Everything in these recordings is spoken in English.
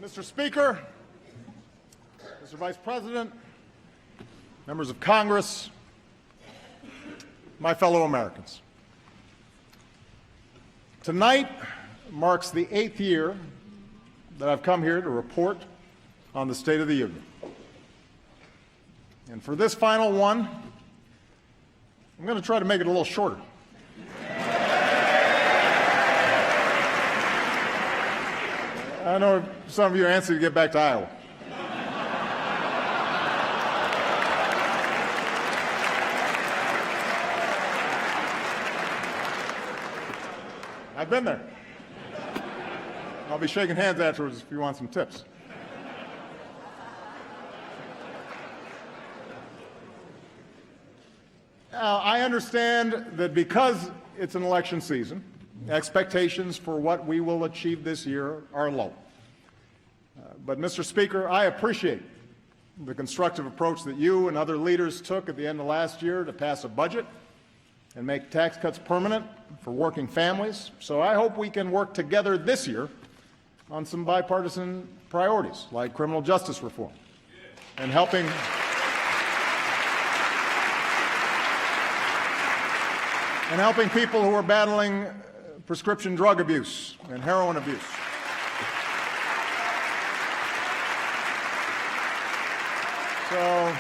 Mr. Speaker, Mr. Vice President, members of Congress, my fellow Americans. Tonight marks the 8th year that I've come here to report on the State of the Union. And for this final one, I'm going to try to make it a little shorter. I know some of you are anxious to get back to Iowa. I've been there. I'll be shaking hands afterwards if you want some tips. Now, I understand that because it's an election season, expectations for what we will achieve this year are low. But, Mr. Speaker, I appreciate the constructive approach that you and other leaders took at the end of last year to pass a budget and make tax cuts permanent for working families. So I hope we can work together this year on some bipartisan priorities like criminal justice reform and helping people who are battling prescription drug abuse and heroin abuse. So,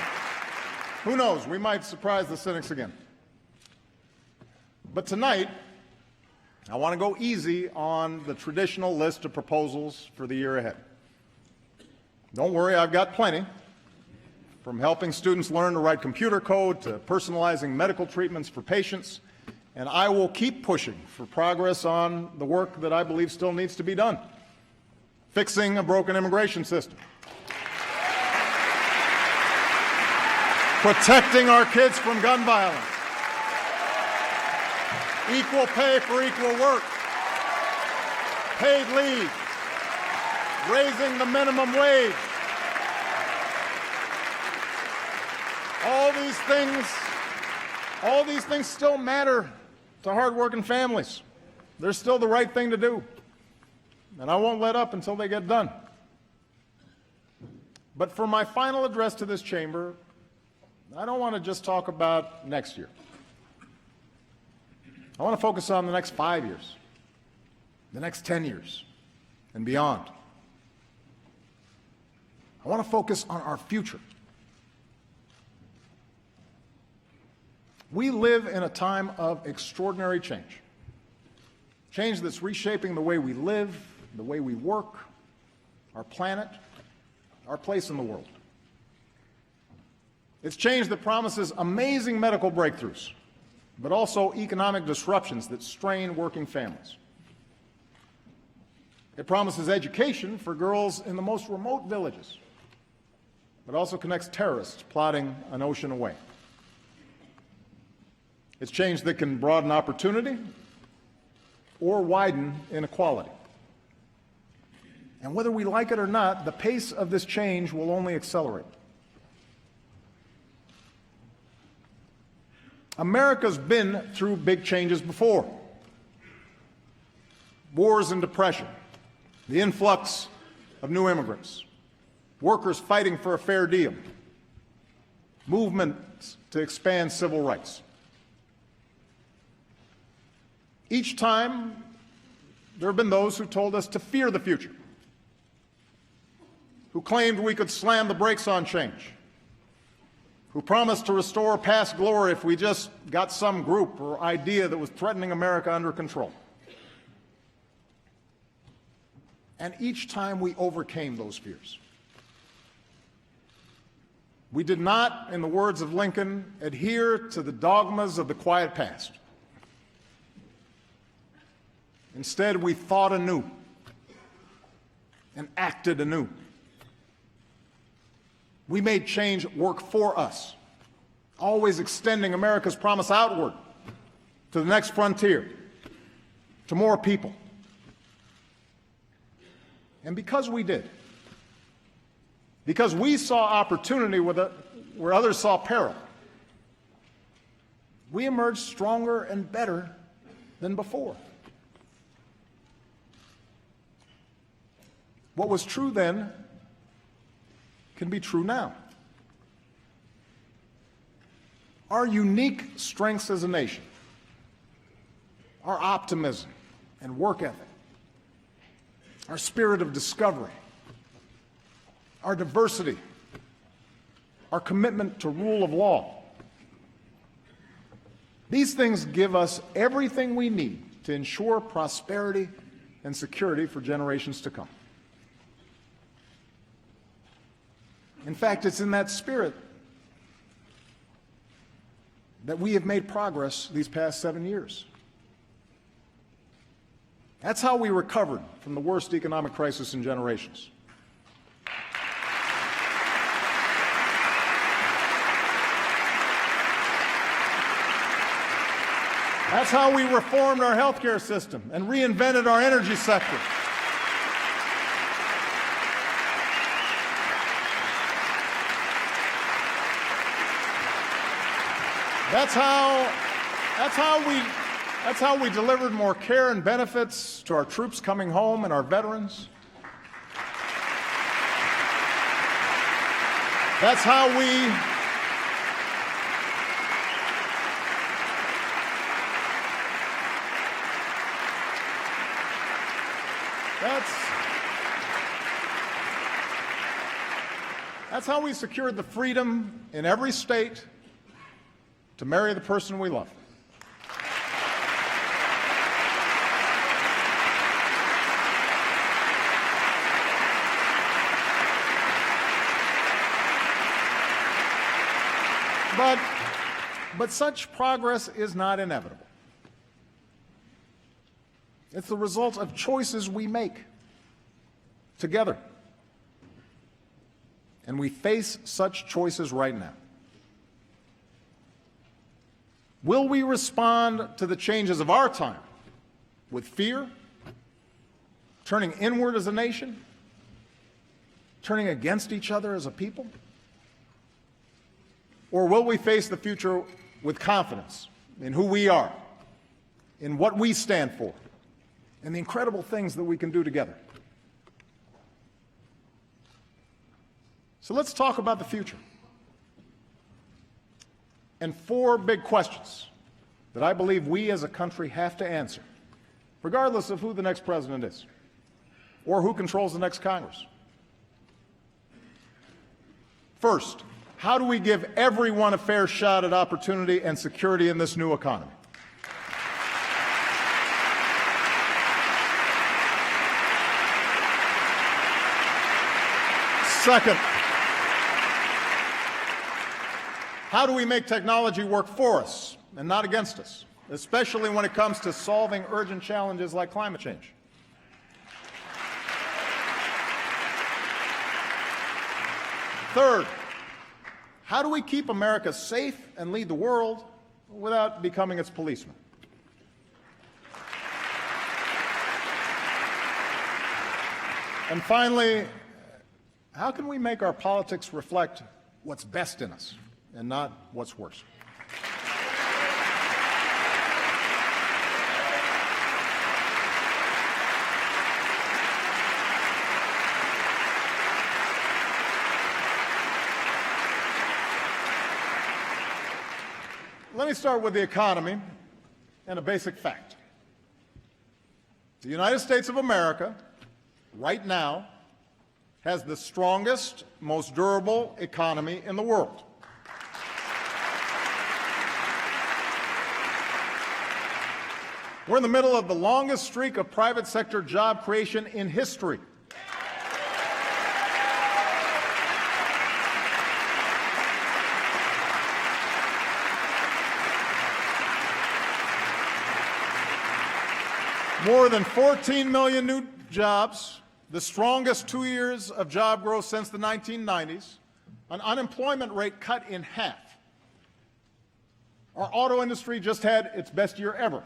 who knows? We might surprise the cynics again. But tonight, I want to go easy on the traditional list of proposals for the year ahead. Don't worry, I've got plenty. From helping students learn to write computer code to personalizing medical treatments for patients. And I will keep pushing for progress on the work that I believe still needs to be done. Fixing a broken immigration system. Protecting our kids from gun violence. Equal pay for equal work. Paid leave. Raising the minimum wage. All these things still matter to hardworking families. They're still the right thing to do. And I won't let up until they get done. But for my final address to this chamber, I don't want to just talk about next year. I want to focus on the next 5 years, the next 10 years, and beyond. I want to focus on our future. We live in a time of extraordinary change. Change that's reshaping the way we live, the way we work, our planet, our place in the world. It's change that promises amazing medical breakthroughs, but also economic disruptions that strain working families. It promises education for girls in the most remote villages, but also connects terrorists plotting an ocean away. It's change that can broaden opportunity or widen inequality. And whether we like it or not, the pace of this change will only accelerate. America's been through big changes before. Wars and depression, the influx of new immigrants, workers fighting for a fair deal, movements to expand civil rights. Each time, there have been those who told us to fear the future, who claimed we could slam the brakes on change, who promised to restore past glory if we just got some group or idea that was threatening America under control. And each time we overcame those fears. We did not, in the words of Lincoln, adhere to the dogmas of the quiet past. Instead, we thought anew and acted anew. We made change work for us, always extending America's promise outward to the next frontier, to more people. And because we did, because we saw opportunity where others saw peril, we emerged stronger and better than before. What was true then can be true now. Our unique strengths as a nation, our optimism and work ethic, our spirit of discovery, our diversity, our commitment to rule of law. These things give us everything we need to ensure prosperity and security for generations to come. In fact, it's in that spirit that we have made progress these past 7 years. That's how we recovered from the worst economic crisis in generations. That's how we reformed our healthcare system and reinvented our energy sector. That's how we delivered more care and benefits to our troops coming home and our veterans. That's how we secured the freedom in every state to marry the person we love. But such progress is not inevitable. It's the result of choices we make together. And we face such choices right now. Will we respond to the changes of our time with fear, turning inward as a nation, turning against each other as a people? Or will we face the future with confidence in who we are, in what we stand for, and the incredible things that we can do together? So let's talk about the future. And 4 big questions that I believe we as a country have to answer, regardless of who the next president is or who controls the next Congress. First, how do we give everyone a fair shot at opportunity and security in this new economy? Second, how do we make technology work for us and not against us, especially when it comes to solving urgent challenges like climate change? Third, how do we keep America safe and lead the world without becoming its policeman? And finally, how can we make our politics reflect what's best in us and not what's worse? Let me start with the economy and a basic fact. The United States of America, right now, has the strongest, most durable economy in the world. We're in the middle of the longest streak of private sector job creation in history. More than 14 million new jobs, the strongest 2 years of job growth since the 1990s, an unemployment rate cut in half. Our auto industry just had its best year ever.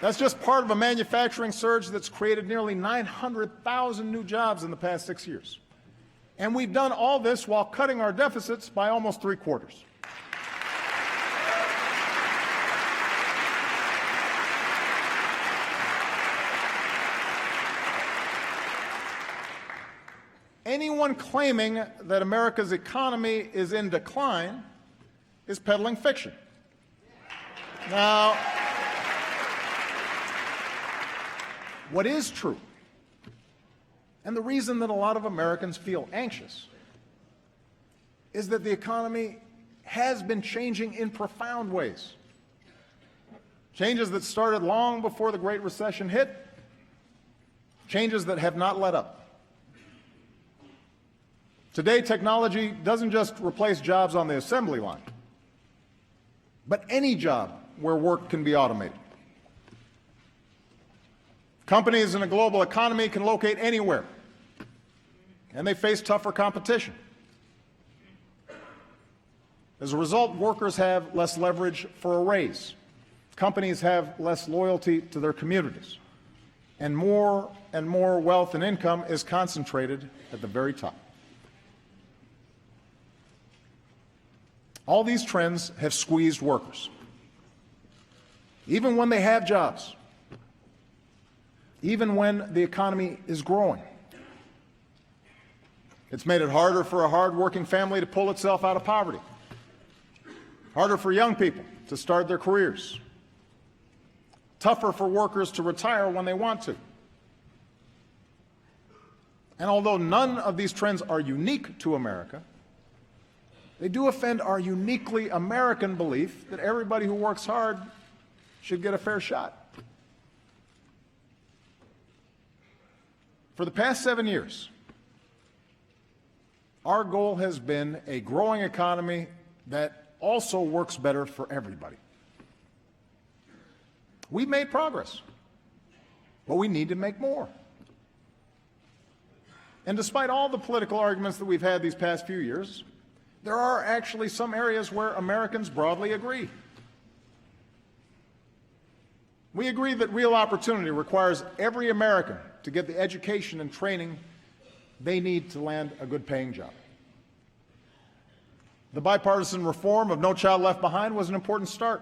That's just part of a manufacturing surge that's created nearly 900,000 new jobs in the past 6 years. And we've done all this while cutting our deficits by almost 3/4. anyone claiming that America's economy is in decline is peddling fiction. Now, what is true, and the reason that a lot of Americans feel anxious, is that the economy has been changing in profound ways. Changes that started long before the Great Recession hit, changes that have not let up. Today, technology doesn't just replace jobs on the assembly line, but any job where work can be automated. Companies in a global economy can locate anywhere, and they face tougher competition. As a result, workers have less leverage for a raise. Companies have less loyalty to their communities. And more wealth and income is concentrated at the very top. All these trends have squeezed workers, even when they have jobs, even when the economy is growing. It's made it harder for a hard-working family to pull itself out of poverty, harder for young people to start their careers, tougher for workers to retire when they want to. And although none of these trends are unique to America, they do offend our uniquely American belief that everybody who works hard should get a fair shot. For the past 7 years, our goal has been a growing economy that also works better for everybody. We've made progress, but we need to make more. And despite all the political arguments that we've had these past few years, there are actually some areas where Americans broadly agree. We agree that real opportunity requires every American to get the education and training they need to land a good-paying job. The bipartisan reform of No Child Left Behind was an important start.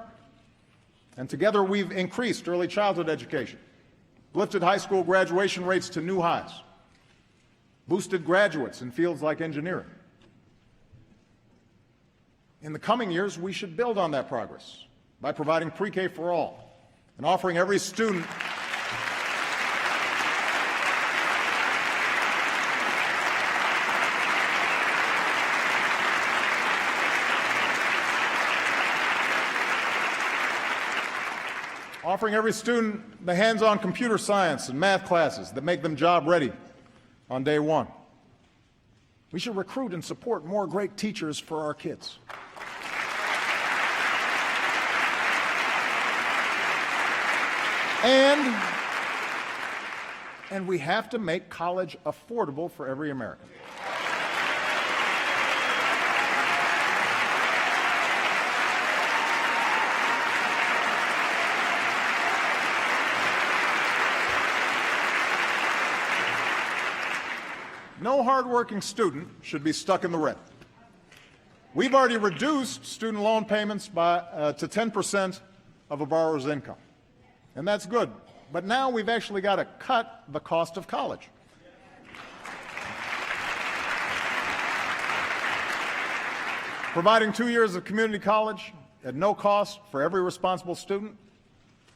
And together we've increased early childhood education, lifted high school graduation rates to new highs, boosted graduates in fields like engineering. In the coming years, we should build on that progress by providing pre-K for all and offering every student the hands-on computer science and math classes that make them job ready on day one. We should recruit and support more great teachers for our kids. And we have to make college affordable for every American. No hardworking student should be stuck in the red. We've already reduced student loan payments to 10% of a borrower's income, and that's good. But now we've actually got to cut the cost of college. Providing 2 years of community college at no cost for every responsible student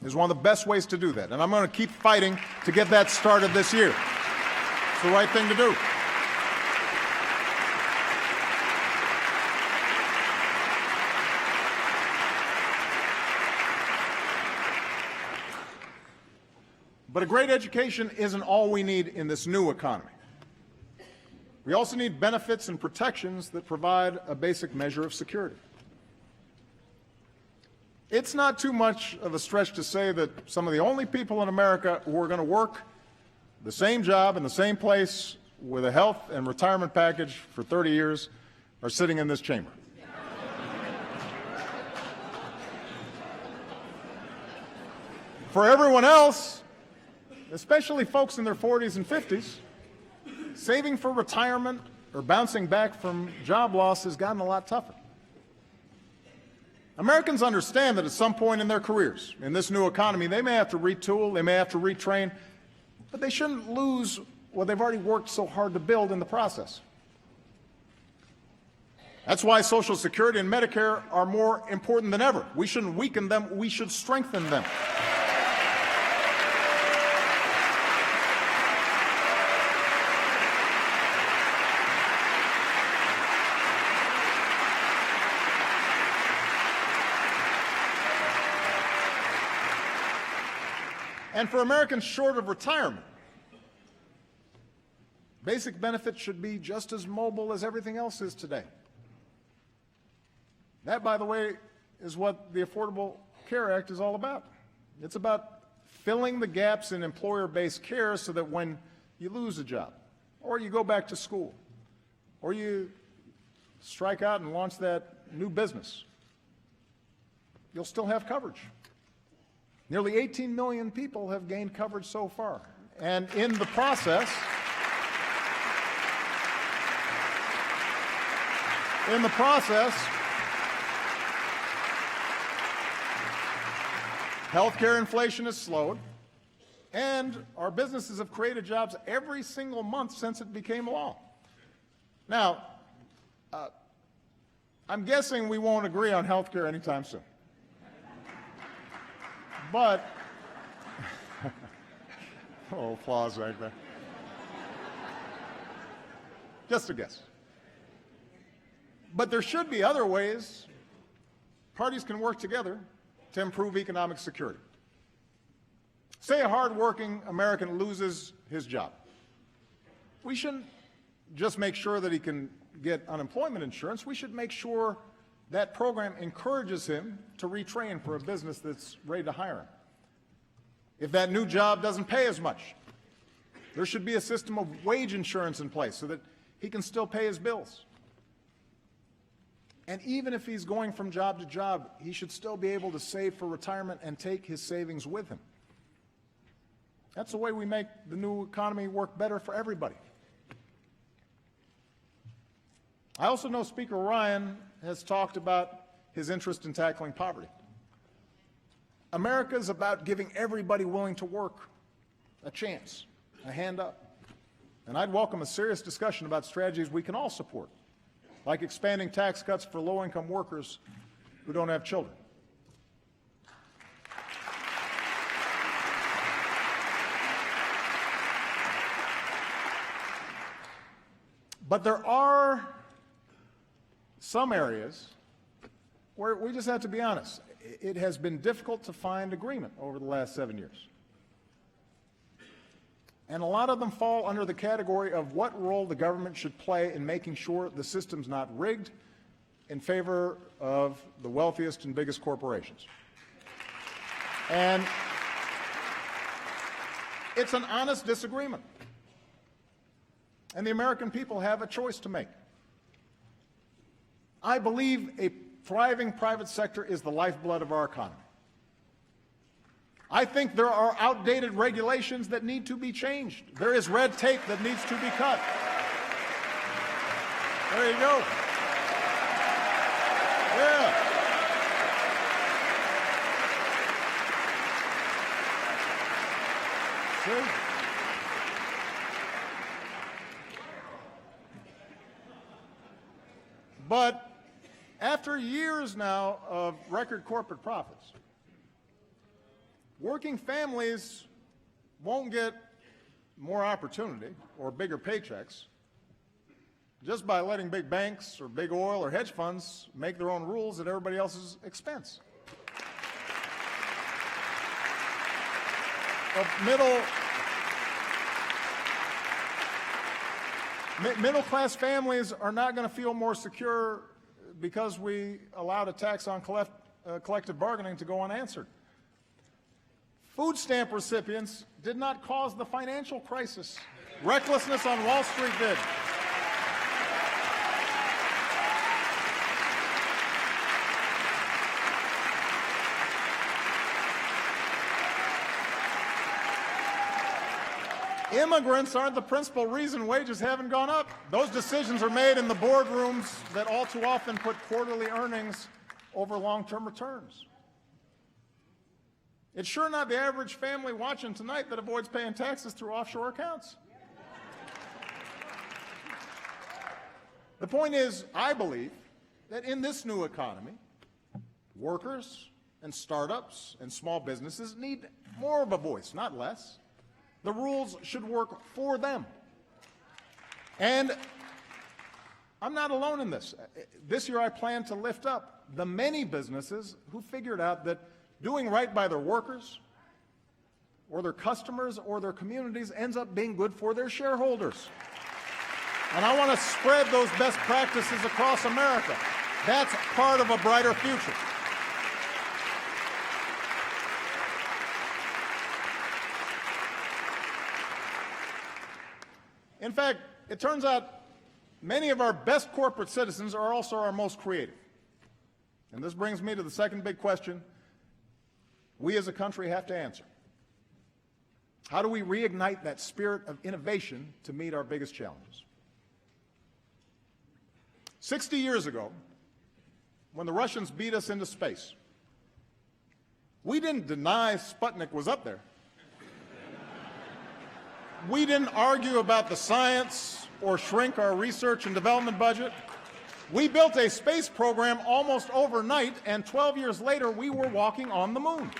is one of the best ways to do that, and I'm going to keep fighting to get that started this year. It's the right thing to do. But a great education isn't all we need in this new economy. We also need benefits and protections that provide a basic measure of security. It's not too much of a stretch to say that some of the only people in America who are going to work the same job in the same place with a health and retirement package for 30 years are sitting in this chamber. For everyone else, especially folks in their 40s and 50s, saving for retirement or bouncing back from job loss has gotten a lot tougher. Americans understand that at some point in their careers, in this new economy, they may have to retool, they may have to retrain, but they shouldn't lose what they've already worked so hard to build in the process. That's why Social Security and Medicare are more important than ever. We shouldn't weaken them, we should strengthen them. And for Americans short of retirement, basic benefits should be just as mobile as everything else is today. That, by the way, is what the Affordable Care Act is all about. It's about filling the gaps in employer-based care so that when you lose a job, or you go back to school, or you strike out and launch that new business, you'll still have coverage. Nearly 18 million people have gained coverage so far. And in the process, healthcare inflation has slowed, and our businesses have created jobs every single month since it became law. Now, I'm guessing we won't agree on healthcare anytime soon. But, oh, applause right there. Just a guess. But there should be other ways parties can work together to improve economic security. Say a hardworking American loses his job. We shouldn't just make sure that he can get unemployment insurance. We should make sure that program encourages him to retrain for a business that's ready to hire him. If that new job doesn't pay as much, there should be a system of wage insurance in place so that he can still pay his bills. And even if he's going from job to job, he should still be able to save for retirement and take his savings with him. That's the way we make the new economy work better for everybody. I also know Speaker Ryan has talked about his interest in tackling poverty. America is about giving everybody willing to work a chance, a hand up. And I'd welcome a serious discussion about strategies we can all support, like expanding tax cuts for low-income workers who don't have children. But there are some areas where we just have to be honest. It has been difficult to find agreement over the last 7 years. And a lot of them fall under the category of what role the government should play in making sure the system's not rigged in favor of the wealthiest and biggest corporations. And it's an honest disagreement. And the American people have a choice to make. I believe a thriving private sector is the lifeblood of our economy. I think there are outdated regulations that need to be changed. There is red tape that needs to be cut. There you go. Yeah. See? But after years now of record corporate profits, working families won't get more opportunity or bigger paychecks just by letting big banks or big oil or hedge funds make their own rules at everybody else's expense. Middle-class families are not going to feel more secure because we allowed a tax on collective bargaining to go unanswered. Food stamp recipients did not cause the financial crisis. Recklessness on Wall Street did. Immigrants aren't the principal reason wages haven't gone up. Those decisions are made in the boardrooms that all too often put quarterly earnings over long-term returns. It's sure not the average family watching tonight that avoids paying taxes through offshore accounts. The point is, I believe that in this new economy, workers and startups and small businesses need more of a voice, not less. The rules should work for them. And I'm not alone in this. This year I plan to lift up the many businesses who figured out that doing right by their workers or their customers or their communities ends up being good for their shareholders. And I want to spread those best practices across America. That's part of a brighter future. In fact, it turns out many of our best corporate citizens are also our most creative. And this brings me to the second big question we as a country have to answer. How do we reignite that spirit of innovation to meet our biggest challenges? 60 years ago, when the Russians beat us into space, we didn't deny Sputnik was up there. We didn't argue about the science or shrink our research and development budget. We built a space program almost overnight, and 12 years later, we were walking on the moon.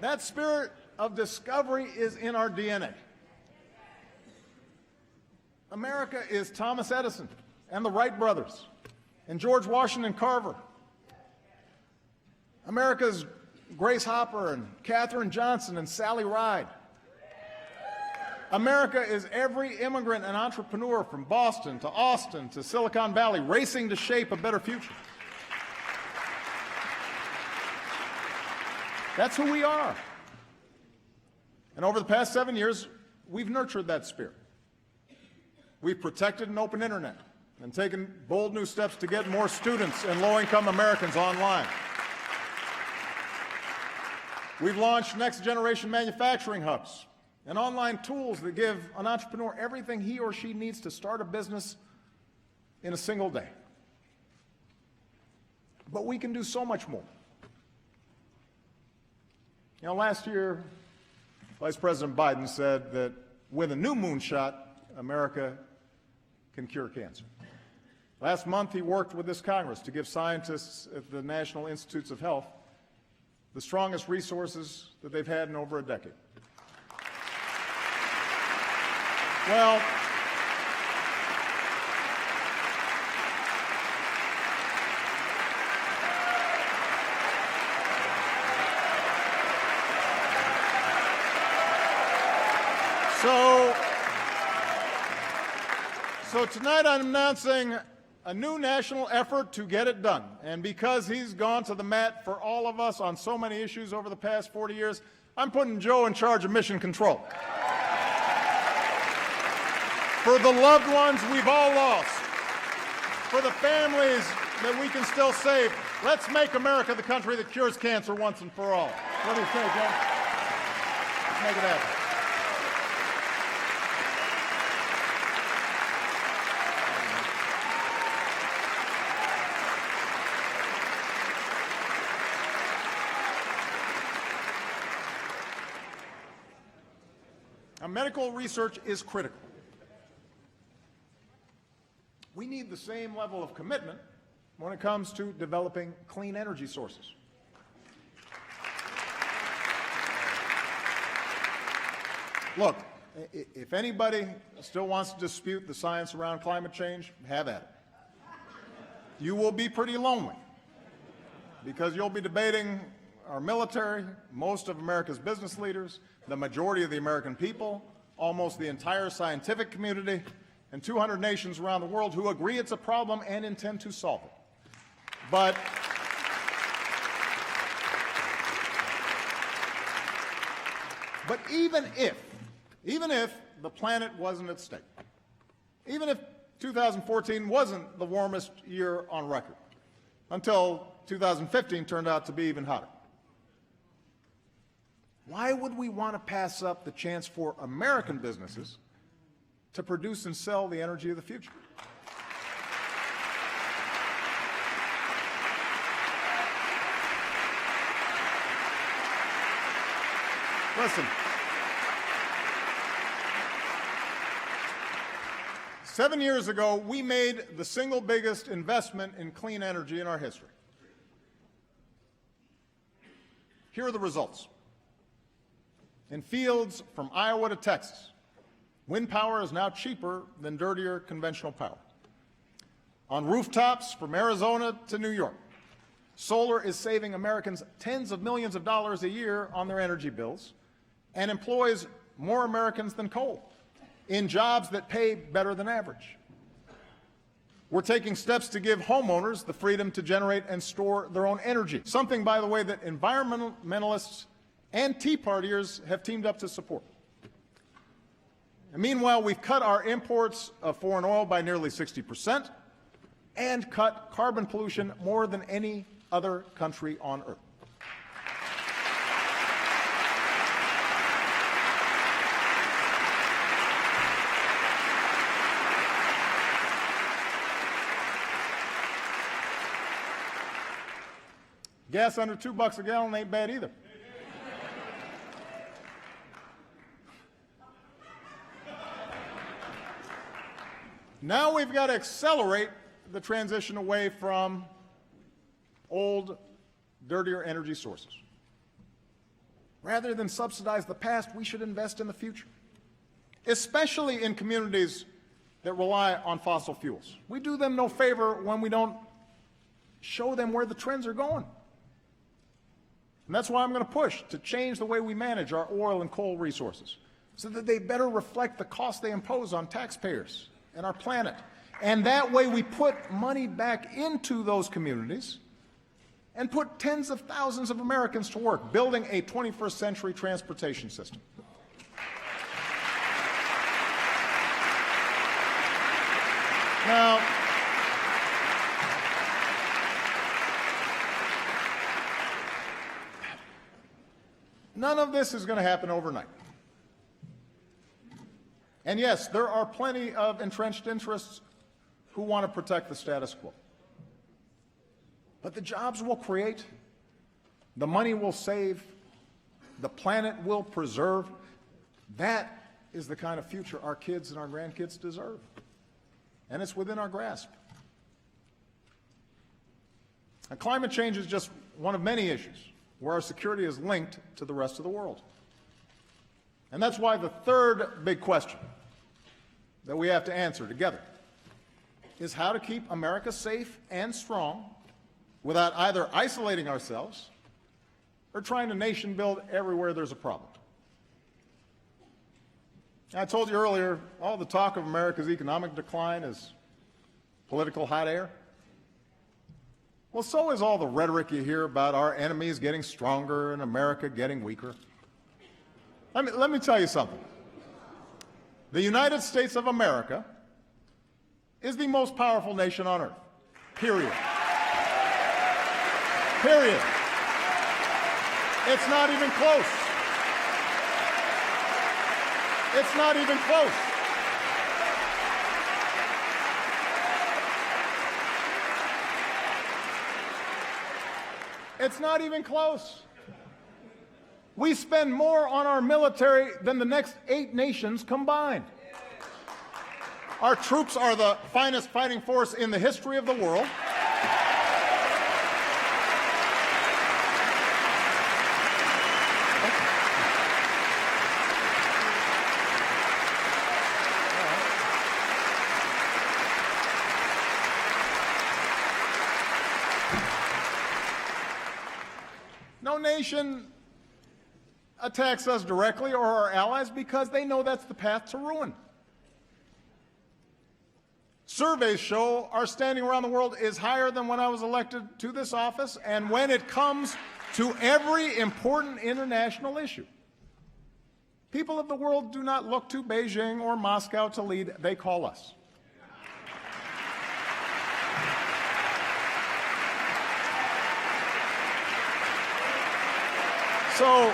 That spirit of discovery is in our DNA. America is Thomas Edison and the Wright brothers and George Washington Carver. America is Grace Hopper and Katherine Johnson and Sally Ride. America is every immigrant and entrepreneur from Boston to Austin to Silicon Valley racing to shape a better future. That's who we are. And over the past 7 years, we've nurtured that spirit. We've protected an open internet and taken bold new steps to get more students and low-income Americans online. We've launched next-generation manufacturing hubs and online tools that give an entrepreneur everything he or she needs to start a business in a single day. But we can do so much more. You know, last year, Vice President Biden said that with a new moonshot, America can cure cancer. Last month, he worked with this Congress to give scientists at the National Institutes of Health the strongest resources that they've had in over a decade. Well, So tonight I'm announcing a new national effort to get it done. And because he's gone to the mat for all of us on so many issues over the past 40 years, I'm putting Joe in charge of mission control. For the loved ones we've all lost, for the families that we can still save, let's make America the country that cures cancer once and for all. What do you say, Joe? Let's make it happen. Now, medical research is critical. We need the same level of commitment when it comes to developing clean energy sources. Look, if anybody still wants to dispute the science around climate change, have at it. You will be pretty lonely because you'll be debating our military, most of America's business leaders, the majority of the American people, almost the entire scientific community, and 200 nations around the world who agree it's a problem and intend to solve it. But even if the planet wasn't at stake, even if 2014 wasn't the warmest year on record, until 2015 turned out to be even hotter, why would we want to pass up the chance for American businesses to produce and sell the energy of the future. Listen, 7 years ago, we made the single biggest investment in clean energy in our history. Here are the results. In fields from Iowa to Texas, wind power is now cheaper than dirtier conventional power. On rooftops from Arizona to New York, solar is saving Americans tens of millions of dollars a year on their energy bills and employs more Americans than coal in jobs that pay better than average. We're taking steps to give homeowners the freedom to generate and store their own energy, something, by the way, that environmentalists and Tea Partiers have teamed up to support. And meanwhile, we've cut our imports of foreign oil by nearly 60% and cut carbon pollution more than any other country on earth. Gas under $2 a gallon ain't bad either. Now we've got to accelerate the transition away from old, dirtier energy sources. Rather than subsidize the past, we should invest in the future, especially in communities that rely on fossil fuels. We do them no favor when we don't show them where the trends are going. And that's why I'm going to push to change the way we manage our oil and coal resources so that they better reflect the cost they impose on taxpayers and our planet. And that way we put money back into those communities and put tens of thousands of Americans to work building a 21st century transportation system. Now, none of this is going to happen overnight. And yes, there are plenty of entrenched interests who want to protect the status quo. But the jobs we'll create, the money we'll save, the planet we'll preserve, that is the kind of future our kids and our grandkids deserve. And it's within our grasp. And climate change is just one of many issues where our security is linked to the rest of the world. And that's why the third big question that we have to answer together is how to keep America safe and strong without either isolating ourselves or trying to nation build everywhere there's a problem. I told you earlier, all the talk of America's economic decline is political hot air. Well, so is all the rhetoric you hear about our enemies getting stronger and America getting weaker. Let me tell you something. The United States of America is the most powerful nation on earth. Period. Period. It's not even close. It's not even close. It's not even close. We spend more on our military than the next 8 nations combined. Our troops are the finest fighting force in the history of the world. No nation attacks us directly or our allies because they know that's the path to ruin. Surveys show our standing around the world is higher than when I was elected to this office, and when it comes to every important international issue. People of the world do not look to Beijing or Moscow to lead, they call us. So,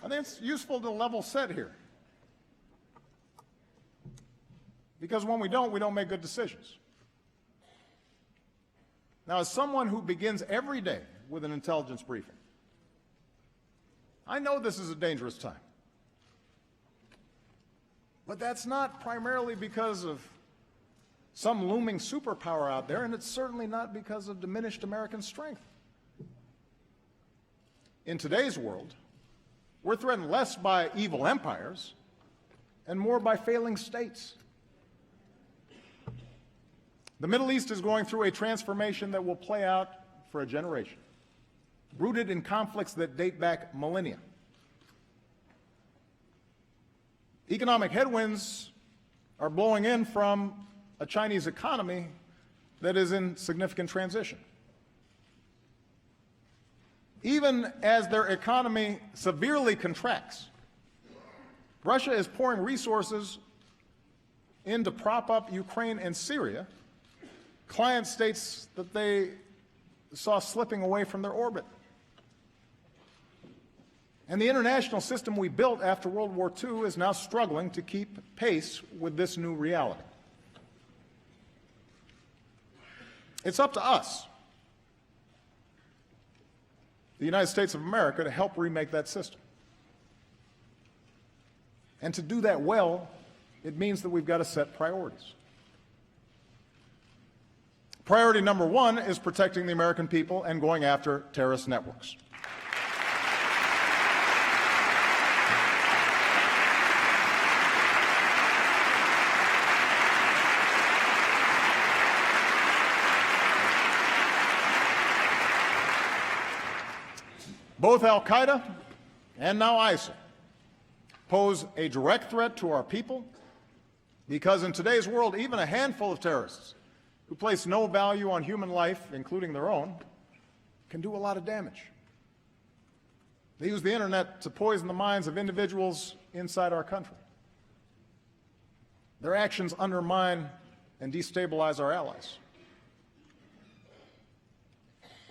I think it's useful to level set here. Because when we don't make good decisions. Now, as someone who begins every day with an intelligence briefing, I know this is a dangerous time. But that's not primarily because of some looming superpower out there, and it's certainly not because of diminished American strength. In today's world, we're threatened less by evil empires and more by failing states. The Middle East is going through a transformation that will play out for a generation, rooted in conflicts that date back millennia. Economic headwinds are blowing in from a Chinese economy that is in significant transition. Even as their economy severely contracts, Russia is pouring resources in to prop up Ukraine and Syria, client states that they saw slipping away from their orbit. And the international system we built after World War II is now struggling to keep pace with this new reality. It's up to us, the United States of America, to help remake that system. And to do that well, it means that we've got to set priorities. Priority number one is protecting the American people and going after terrorist networks. Both al-Qaeda and now ISIL pose a direct threat to our people because in today's world, even a handful of terrorists who place no value on human life, including their own, can do a lot of damage. They use the internet to poison the minds of individuals inside our country. Their actions undermine and destabilize our allies.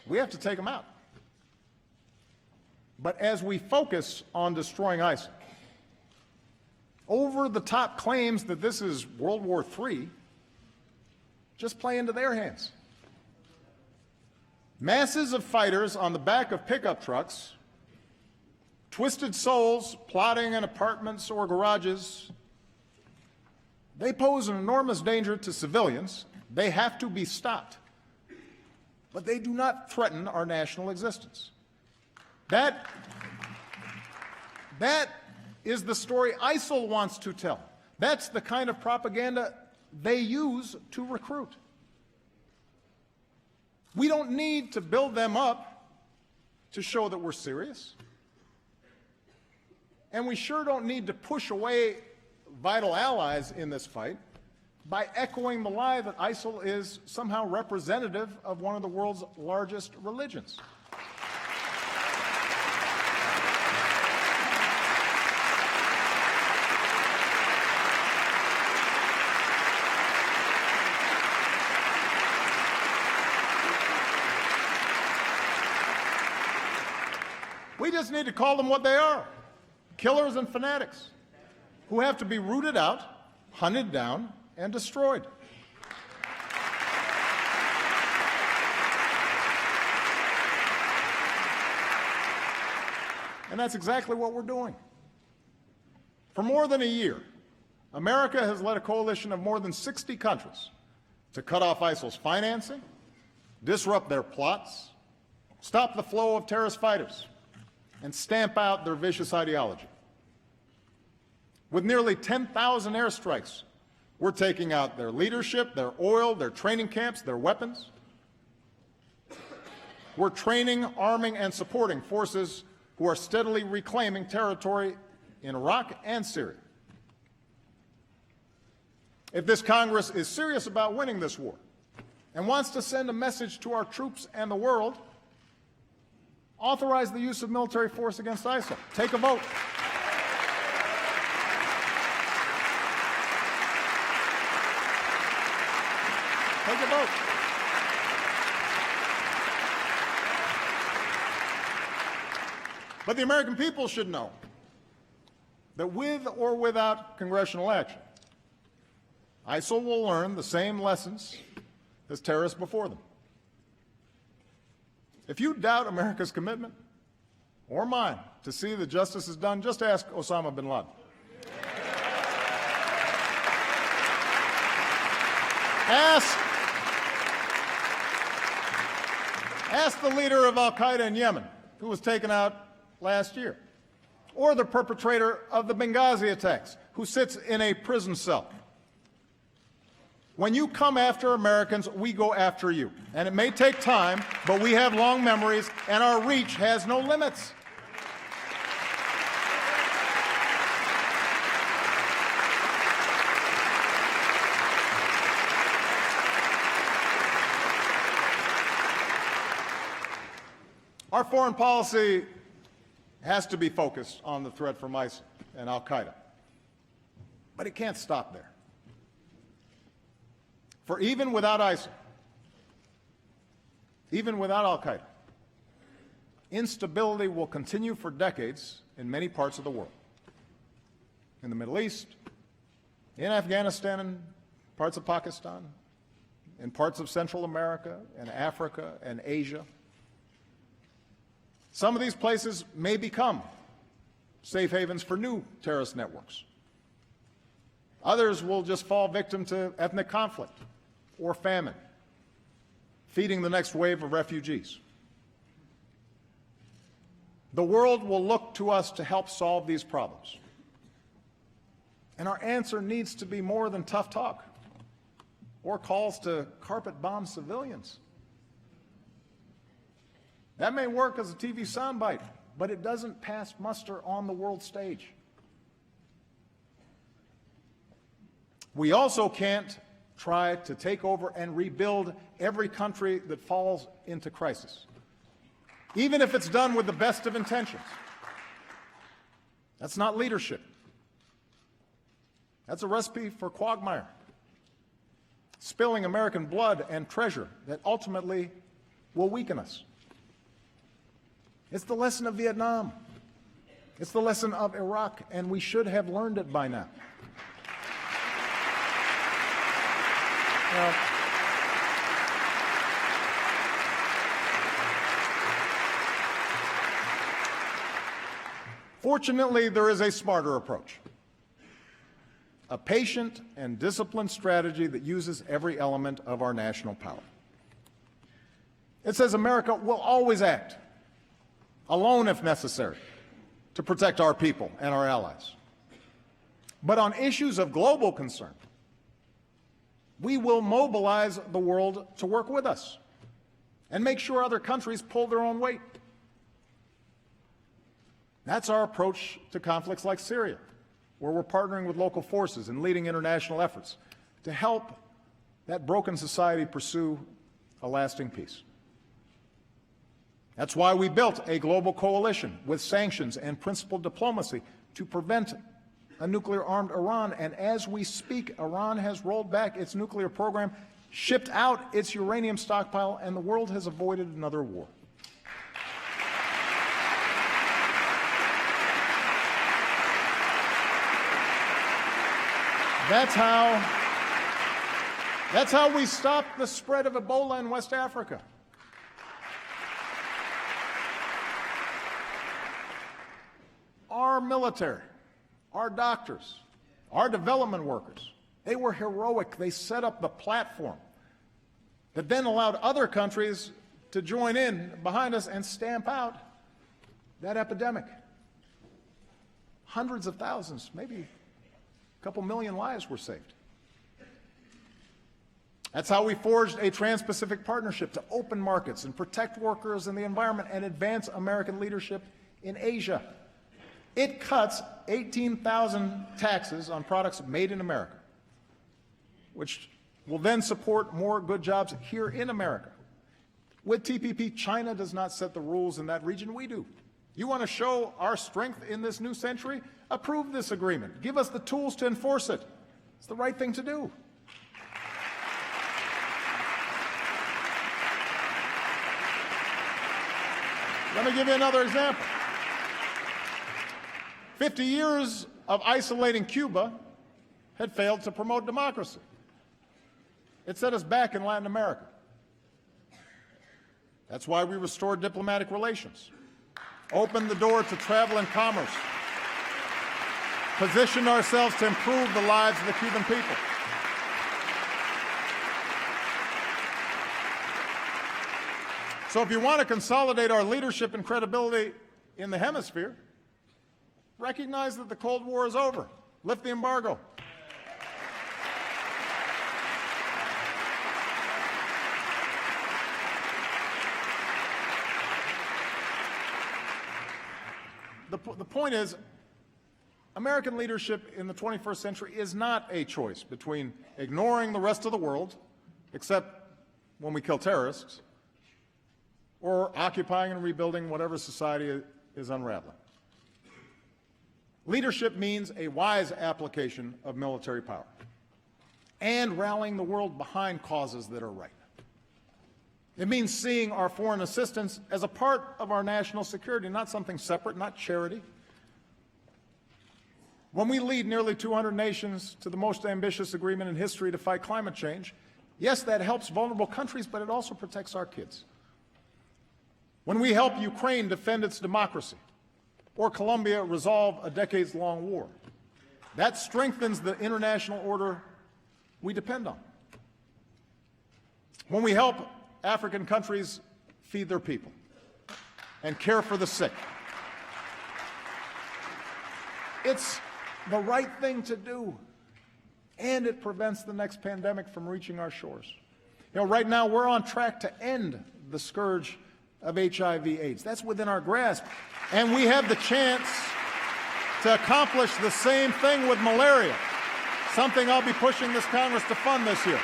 We have to take them out. But as we focus on destroying ISIL, over-the-top claims that this is World War III just play into their hands. Masses of fighters on the back of pickup trucks, twisted souls plotting in apartments or garages, they pose an enormous danger to civilians. They have to be stopped. But they do not threaten our national existence. That is the story ISIL wants to tell. That's the kind of propaganda they use to recruit. We don't need to build them up to show that we're serious. And we sure don't need to push away vital allies in this fight by echoing the lie that ISIL is somehow representative of one of the world's largest religions. We just need to call them what they are, killers and fanatics who have to be rooted out, hunted down, and destroyed. And that's exactly what we're doing. For more than a year, America has led a coalition of more than 60 countries to cut off ISIL's financing, disrupt their plots, stop the flow of terrorist fighters, and stamp out their vicious ideology. With nearly 10,000 airstrikes, we're taking out their leadership, their oil, their training camps, their weapons. We're training, arming, and supporting forces who are steadily reclaiming territory in Iraq and Syria. If this Congress is serious about winning this war and wants to send a message to our troops and the world, authorize the use of military force against ISIL. Take a vote. Take a vote. But the American people should know that with or without congressional action, ISIL will learn the same lessons as terrorists before them. If you doubt America's commitment, or mine, to see that justice is done, just ask Osama bin Laden. Ask the leader of al-Qaeda in Yemen, who was taken out last year, or the perpetrator of the Benghazi attacks, who sits in a prison cell. When you come after Americans, we go after you. And it may take time, but we have long memories, and our reach has no limits. Our foreign policy has to be focused on the threat from ISIL and al-Qaeda. But it can't stop there. For even without ISIL, even without al-Qaeda, instability will continue for decades in many parts of the world. In the Middle East, in Afghanistan and parts of Pakistan, in parts of Central America and Africa and Asia. Some of these places may become safe havens for new terrorist networks. Others will just fall victim to ethnic conflict or famine, feeding the next wave of refugees. The world will look to us to help solve these problems. And our answer needs to be more than tough talk or calls to carpet bomb civilians. That may work as a TV soundbite, but it doesn't pass muster on the world stage. We also can't try to take over and rebuild every country that falls into crisis, even if it's done with the best of intentions. That's not leadership. That's a recipe for quagmire, spilling American blood and treasure that ultimately will weaken us. It's the lesson of Vietnam. It's the lesson of Iraq, and we should have learned it by now. Fortunately, there is a smarter approach, a patient and disciplined strategy that uses every element of our national power. It says America will always act, alone if necessary, to protect our people and our allies. But on issues of global concern, we will mobilize the world to work with us and make sure other countries pull their own weight. That's our approach to conflicts like Syria, where we're partnering with local forces and leading international efforts to help that broken society pursue a lasting peace. That's why we built a global coalition with sanctions and principled diplomacy to prevent a nuclear-armed Iran. And as we speak, Iran has rolled back its nuclear program, shipped out its uranium stockpile, and the world has avoided another war. That's how we stopped the spread of Ebola in West Africa. Our military, our doctors, our development workers, they were heroic. They set up the platform that then allowed other countries to join in behind us and stamp out that epidemic. Hundreds of thousands, maybe a couple million lives were saved. That's how we forged a Trans-Pacific Partnership to open markets and protect workers and the environment and advance American leadership in Asia. It cuts 18,000 taxes on products made in America, which will then support more good jobs here in America. With TPP, China does not set the rules in that region, we do. You want to show our strength in this new century? Approve this agreement. Give us the tools to enforce it. It's the right thing to do. Let me give you another example. 50 years of isolating Cuba had failed to promote democracy. It set us back in Latin America. That's why we restored diplomatic relations, opened the door to travel and commerce, positioned ourselves to improve the lives of the Cuban people. So if you want to consolidate our leadership and credibility in the hemisphere, recognize that the Cold War is over. Lift the embargo. The point is, American leadership in the 21st century is not a choice between ignoring the rest of the world, except when we kill terrorists, or occupying and rebuilding whatever society is unraveling. Leadership means a wise application of military power and rallying the world behind causes that are right. It means seeing our foreign assistance as a part of our national security, not something separate, not charity. When we lead nearly 200 nations to the most ambitious agreement in history to fight climate change, yes, that helps vulnerable countries, but it also protects our kids. When we help Ukraine defend its democracy, or Colombia resolve a decades-long war, that strengthens the international order we depend on. When we help African countries feed their people and care for the sick, it's the right thing to do, and it prevents the next pandemic from reaching our shores. You know, right now we're on track to end the scourge of HIV/AIDS. That's within our grasp. And we have the chance to accomplish the same thing with malaria, something I'll be pushing this Congress to fund this year.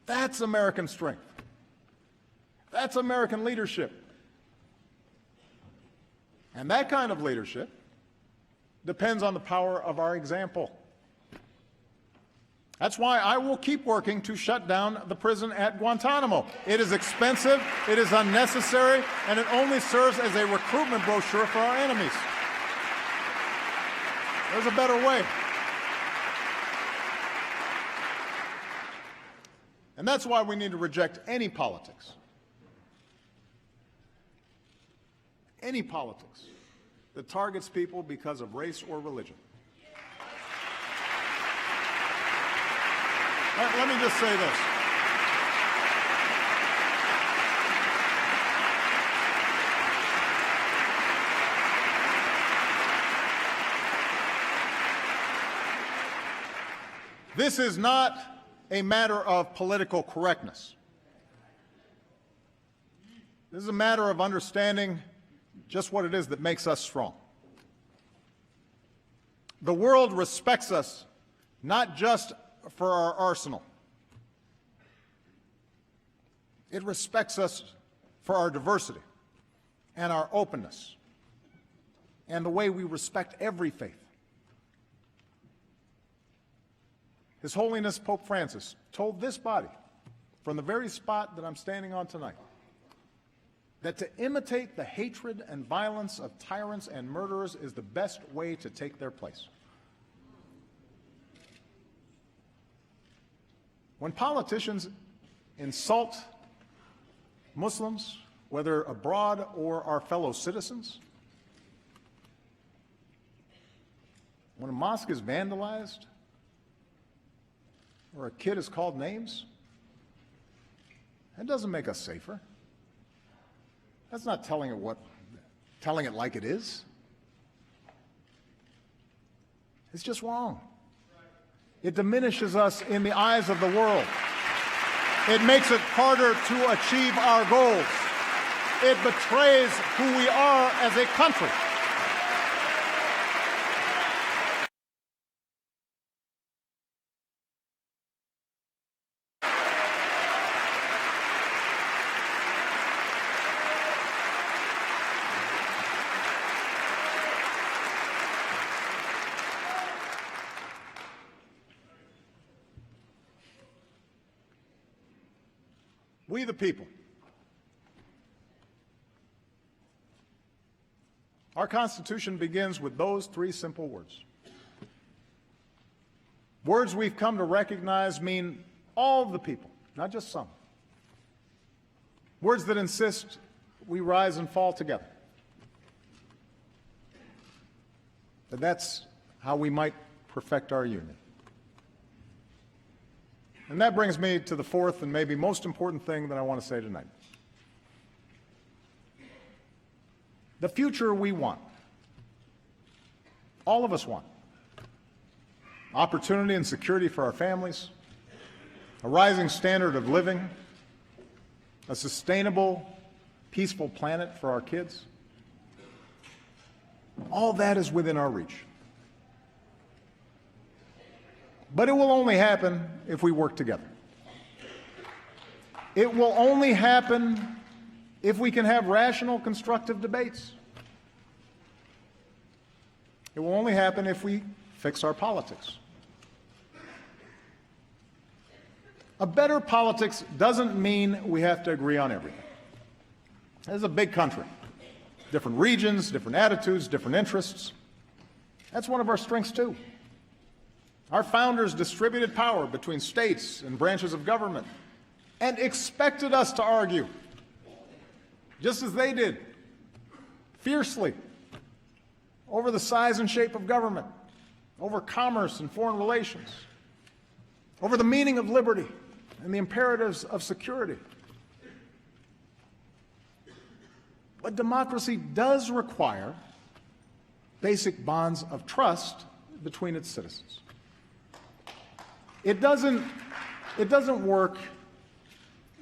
That's American strength. That's American leadership. And that kind of leadership depends on the power of our example. That's why I will keep working to shut down the prison at Guantanamo. It is expensive, it is unnecessary, and it only serves as a recruitment brochure for our enemies. There's a better way. And that's why we need to reject any politics that targets people because of race or religion. Let me just say this. This is not a matter of political correctness. This is a matter of understanding just what it is that makes us strong. The world respects us not just for our arsenal. It respects us for our diversity and our openness and the way we respect every faith. His Holiness Pope Francis told this body, from the very spot that I'm standing on tonight, that to imitate the hatred and violence of tyrants and murderers is the best way to take their place. When politicians insult Muslims, whether abroad or our fellow citizens, when a mosque is vandalized, or a kid is called names, that doesn't make us safer. That's not telling it like it is. It's just wrong. It diminishes us in the eyes of the world. It makes it harder to achieve our goals. It betrays who we are as a country. We the people. Our Constitution begins with those three simple words. Words we've come to recognize mean all of the people, not just some. Words that insist we rise and fall together. But that's how we might perfect our union. And that brings me to the fourth and maybe most important thing that I want to say tonight. The future we want, all of us want. Opportunity and security for our families, a rising standard of living, a sustainable, peaceful planet for our kids. All that is within our reach. But it will only happen if we work together. It will only happen if we can have rational, constructive debates. It will only happen if we fix our politics. A better politics doesn't mean we have to agree on everything. This is a big country. Different regions, different attitudes, different interests. That's one of our strengths, too. Our founders distributed power between states and branches of government and expected us to argue, just as they did, fiercely, over the size and shape of government, over commerce and foreign relations, over the meaning of liberty and the imperatives of security. But democracy does require basic bonds of trust between its citizens. It doesn't work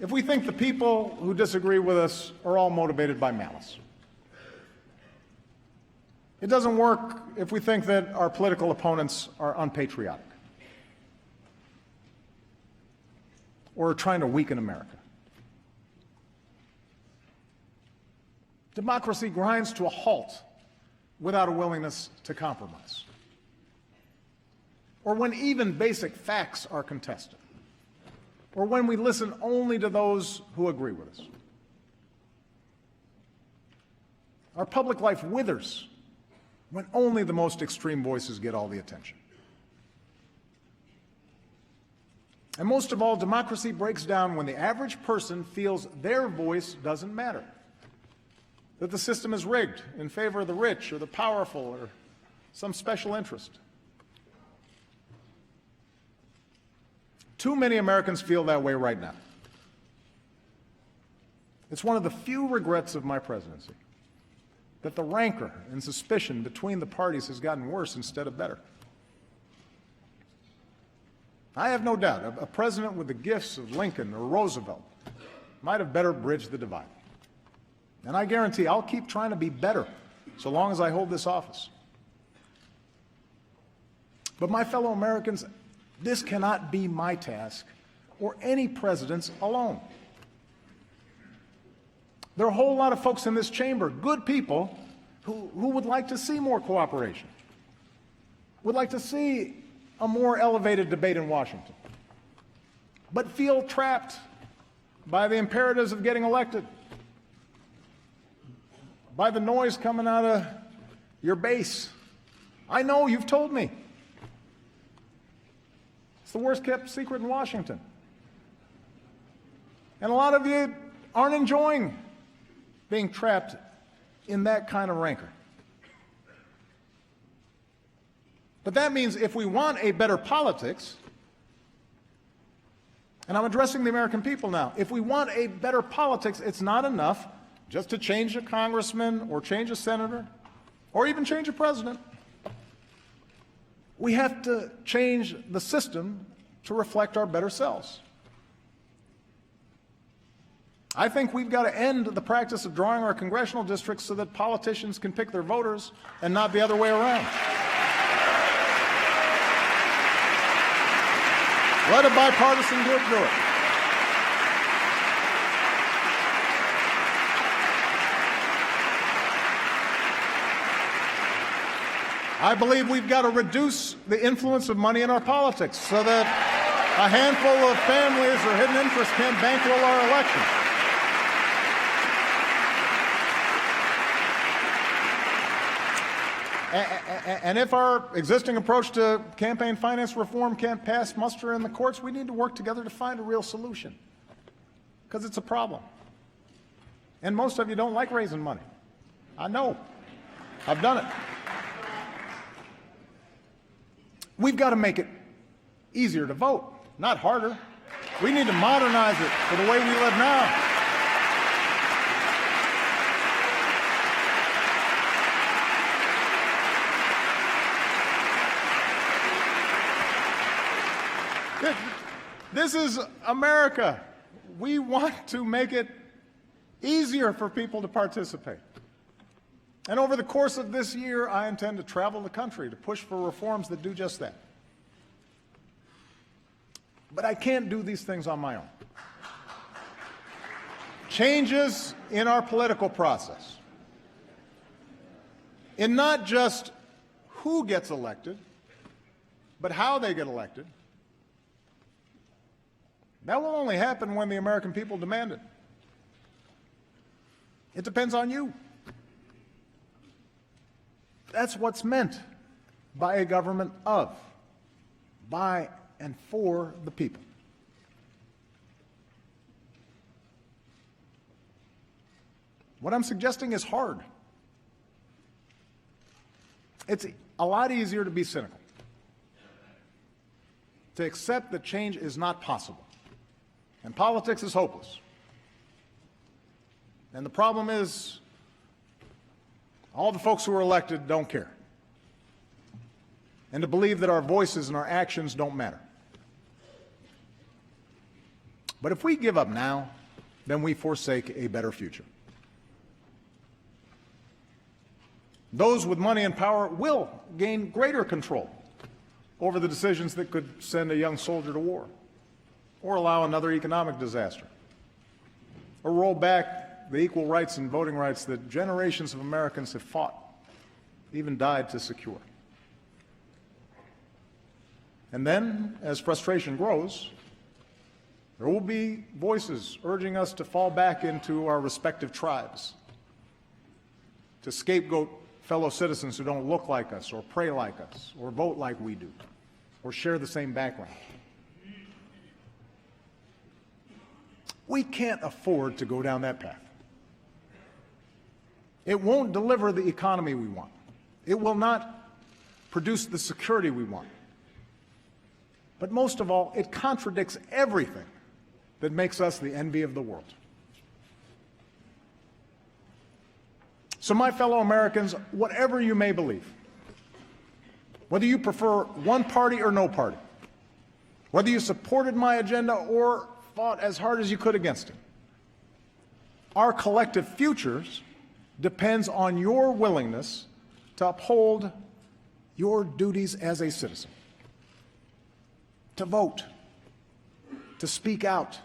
if we think the people who disagree with us are all motivated by malice. It doesn't work if we think that our political opponents are unpatriotic or are trying to weaken America. Democracy grinds to a halt without a willingness to compromise, or when even basic facts are contested, or when we listen only to those who agree with us. Our public life withers when only the most extreme voices get all the attention. And most of all, democracy breaks down when the average person feels their voice doesn't matter, that the system is rigged in favor of the rich or the powerful or some special interest. Too many Americans feel that way right now. It's one of the few regrets of my presidency that the rancor and suspicion between the parties has gotten worse instead of better. I have no doubt a president with the gifts of Lincoln or Roosevelt might have better bridged the divide. And I guarantee I'll keep trying to be better so long as I hold this office. But my fellow Americans, this cannot be my task or any president's alone. There are a whole lot of folks in this chamber, good people, who would like to see more cooperation, would like to see a more elevated debate in Washington, but feel trapped by the imperatives of getting elected, by the noise coming out of your base. I know, you've told me. It's the worst kept secret in Washington. And a lot of you aren't enjoying being trapped in that kind of rancor. But that means if we want a better politics, and I'm addressing the American people now, if we want a better politics, it's not enough just to change a congressman or change a senator or even change a president. We have to change the system to reflect our better selves. I think we've got to end the practice of drawing our congressional districts so that politicians can pick their voters and not the other way around. Let a bipartisan group do it. I believe we've got to reduce the influence of money in our politics so that A handful of families or hidden interests can't bankroll our elections. And if our existing approach to campaign finance reform can't pass muster in the courts, we need to work together to find a real solution, because it's a problem. And most of you don't like raising money. I know. I've done it. We've got to make it easier to vote, not harder. We need to modernize it for the way we live now. This is America. We want to make it easier for people to participate. And over the course of this year, I intend to travel the country to push for reforms that do just that. But I can't do these things on my own. Changes in our political process, in not just who gets elected, but how they get elected, that will only happen when the American people demand it. It depends on you. That's what's meant by a government of, by and for the people. What I'm suggesting is hard. It's a lot easier to be cynical, to accept that change is not possible. And politics is hopeless. And the problem is, all the folks who are elected don't care. And to believe that our voices and our actions don't matter. But if we give up now, then we forsake a better future. Those with money and power will gain greater control over the decisions that could send a young soldier to war, or allow another economic disaster, or roll back the equal rights and voting rights that generations of Americans have fought, even died to secure. And then, as frustration grows, there will be voices urging us to fall back into our respective tribes, to scapegoat fellow citizens who don't look like us, or pray like us, or vote like we do, or share the same background. We can't afford to go down that path. It won't deliver the economy we want. It will not produce the security we want. But most of all, it contradicts everything that makes us the envy of the world. So, my fellow Americans, whatever you may believe, whether you prefer one party or no party, whether you supported my agenda or fought as hard as you could against it, our collective futures depends on your willingness to uphold your duties as a citizen, to vote, to speak out,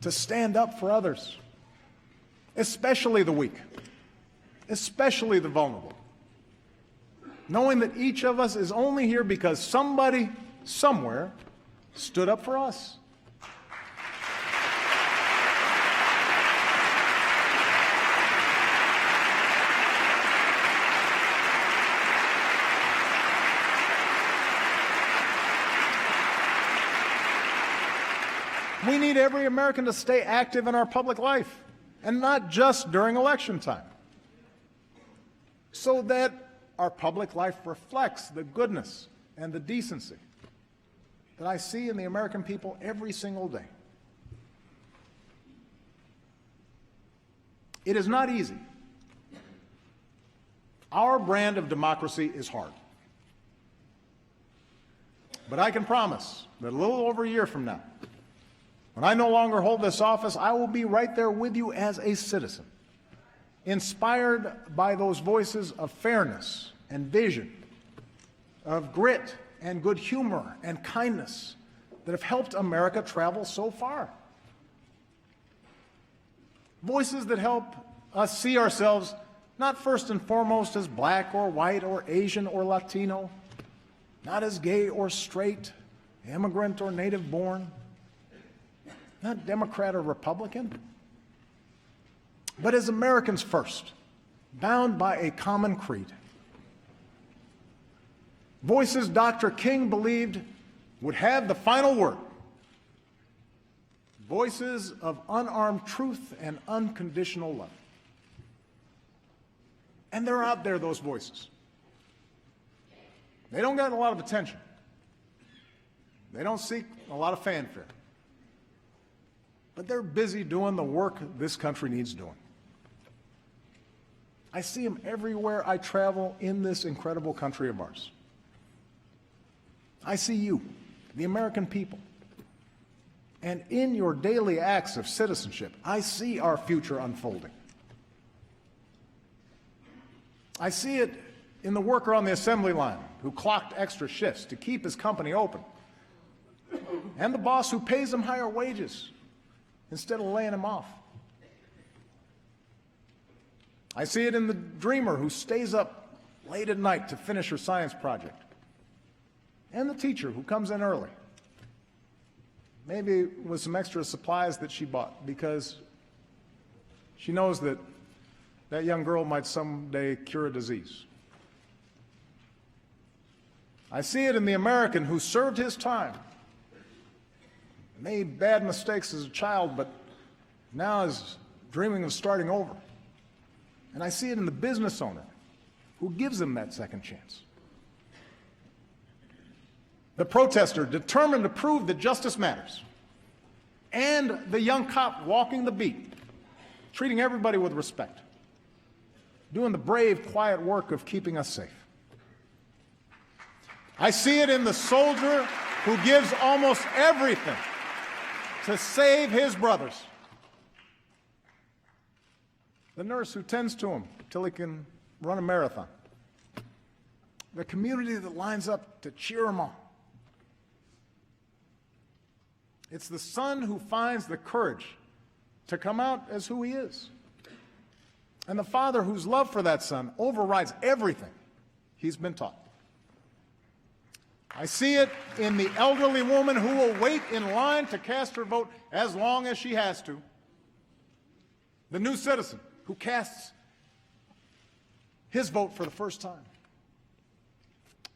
to stand up for others, especially the weak, especially the vulnerable, knowing that each of us is only here because somebody, somewhere, stood up for us. We need every American to stay active in our public life, and not just during election time, so that our public life reflects the goodness and the decency that I see in the American people every single day. It is not easy. Our brand of democracy is hard. But I can promise that a little over a year from now, when I no longer hold this office, I will be right there with you as a citizen, inspired by those voices of fairness and vision, of grit and good humor and kindness that have helped America travel so far. Voices that help us see ourselves not first and foremost as black or white or Asian or Latino, not as gay or straight, immigrant or native born, not Democrat or Republican, but as Americans first, bound by a common creed. Voices Dr. King believed would have the final word. Voices of unarmed truth and unconditional love. And they're out there, those voices. They don't get a lot of attention. They don't seek a lot of fanfare. But they're busy doing the work this country needs doing. I see them everywhere I travel in this incredible country of ours. I see you, the American people. And in your daily acts of citizenship, I see our future unfolding. I see it in the worker on the assembly line who clocked extra shifts to keep his company open, and the boss who pays him higher wages instead of laying him off. I see it in the dreamer who stays up late at night to finish her science project, and the teacher who comes in early, maybe with some extra supplies that she bought because she knows that that young girl might someday cure a disease. I see it in the American who served his time, made bad mistakes as a child, but now is dreaming of starting over. And I see it in the business owner who gives them that second chance. The protester determined to prove that justice matters. And the young cop walking the beat, treating everybody with respect, doing the brave, quiet work of keeping us safe. I see it in the soldier who gives almost everything to save his brothers. The nurse who tends to him till he can run a marathon. The community that lines up to cheer him on. It's the son who finds the courage to come out as who he is. And the father whose love for that son overrides everything he's been taught. I see it in the elderly woman who will wait in line to cast her vote as long as she has to. The new citizen who casts his vote for the first time.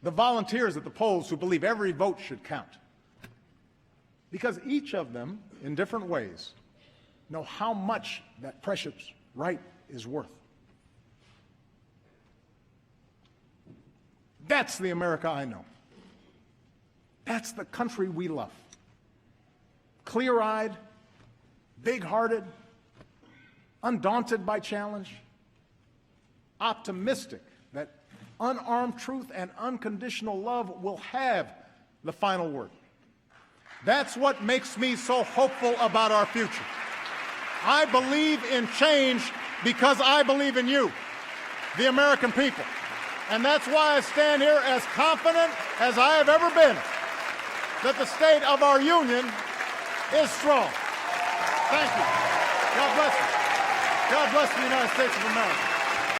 The volunteers at the polls who believe every vote should count. Because each of them, in different ways, know how much that precious right is worth. That's the America I know. That's the country we love. Clear-eyed, big-hearted, undaunted by challenge, optimistic that unarmed truth and unconditional love will have the final word. That's what makes me so hopeful about our future. I believe in change because I believe in you, the American people. And that's why I stand here as confident as I have ever been that the state of our union is strong. Thank you. God bless you. God bless the United States of America.